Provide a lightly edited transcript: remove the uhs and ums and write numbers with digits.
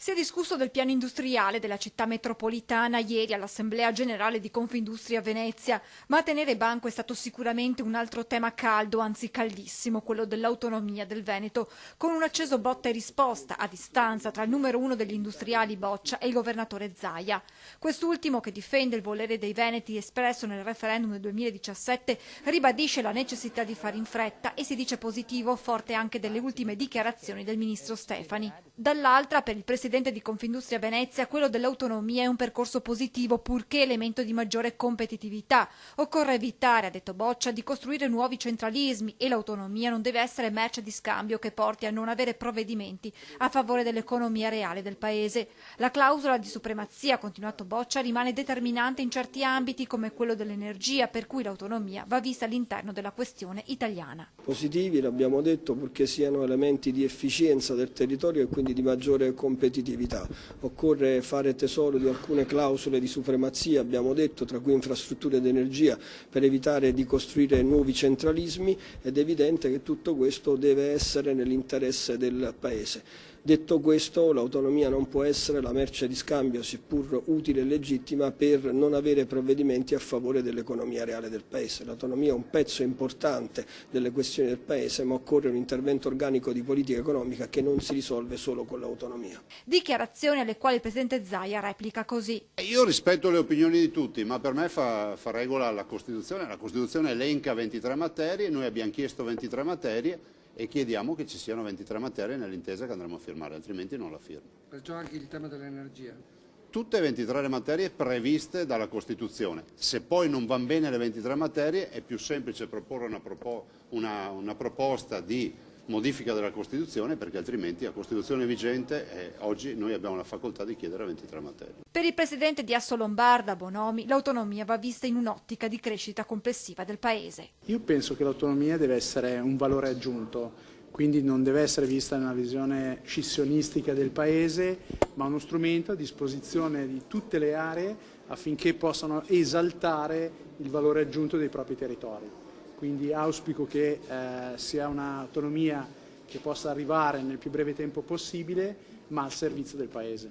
Si è discusso del piano industriale della città metropolitana ieri all'Assemblea Generale di Confindustria Venezia, ma a tenere banco è stato sicuramente un altro tema caldo, anzi caldissimo, quello dell'autonomia del Veneto, con un acceso botta e risposta a distanza tra il numero uno degli industriali Boccia e il governatore Zaia. Quest'ultimo, che difende il volere dei veneti espresso nel referendum del 2017, ribadisce la necessità di fare in fretta e si dice positivo, forte anche delle ultime dichiarazioni del ministro Stefani. Dall'altra, per il presidente di Confindustria Venezia, quello dell'autonomia è un percorso positivo purché elemento di maggiore competitività. Occorre evitare, ha detto Boccia, di costruire nuovi centralismi e l'autonomia non deve essere merce di scambio che porti a non avere provvedimenti a favore dell'economia reale del paese. La clausola di supremazia, ha continuato Boccia, rimane determinante in certi ambiti come quello dell'energia, per cui l'autonomia va vista all'interno della questione italiana. Positivi, l'abbiamo detto, purché siano elementi di efficienza del territorio e quindi di maggiore competitività. Occorre fare tesoro di alcune clausole di supremazia, abbiamo detto, tra cui infrastrutture ed energia, per evitare di costruire nuovi centralismi, ed è evidente che tutto questo deve essere nell'interesse del Paese. Detto questo, l'autonomia non può essere la merce di scambio, seppur utile e legittima, per non avere provvedimenti a favore dell'economia reale del Paese. L'autonomia è un pezzo importante delle questioni del Paese, ma occorre un intervento organico di politica economica che non si risolve solo con l'autonomia. Dichiarazioni alle quali il presidente Zaia replica così. Io rispetto le opinioni di tutti, ma per me fa regola la Costituzione. La Costituzione elenca 23 materie, noi abbiamo chiesto 23 materie e chiediamo che ci siano 23 materie nell'intesa che andremo a firmare, altrimenti non la firmo. Perciò anche il tema dell'energia. Tutte e 23 le materie previste dalla Costituzione. Se poi non vanno bene le 23 materie è più semplice proporre una proposta di modifica della Costituzione, perché altrimenti la Costituzione vigente oggi noi abbiamo la facoltà di chiedere 23 materie. Per il presidente di Assolombarda, Bonomi, l'autonomia va vista in un'ottica di crescita complessiva del Paese. Io penso che l'autonomia deve essere un valore aggiunto, quindi non deve essere vista in una visione scissionistica del Paese, ma uno strumento a disposizione di tutte le aree affinché possano esaltare il valore aggiunto dei propri territori. Quindi auspico che sia un'autonomia che possa arrivare nel più breve tempo possibile, ma al servizio del Paese.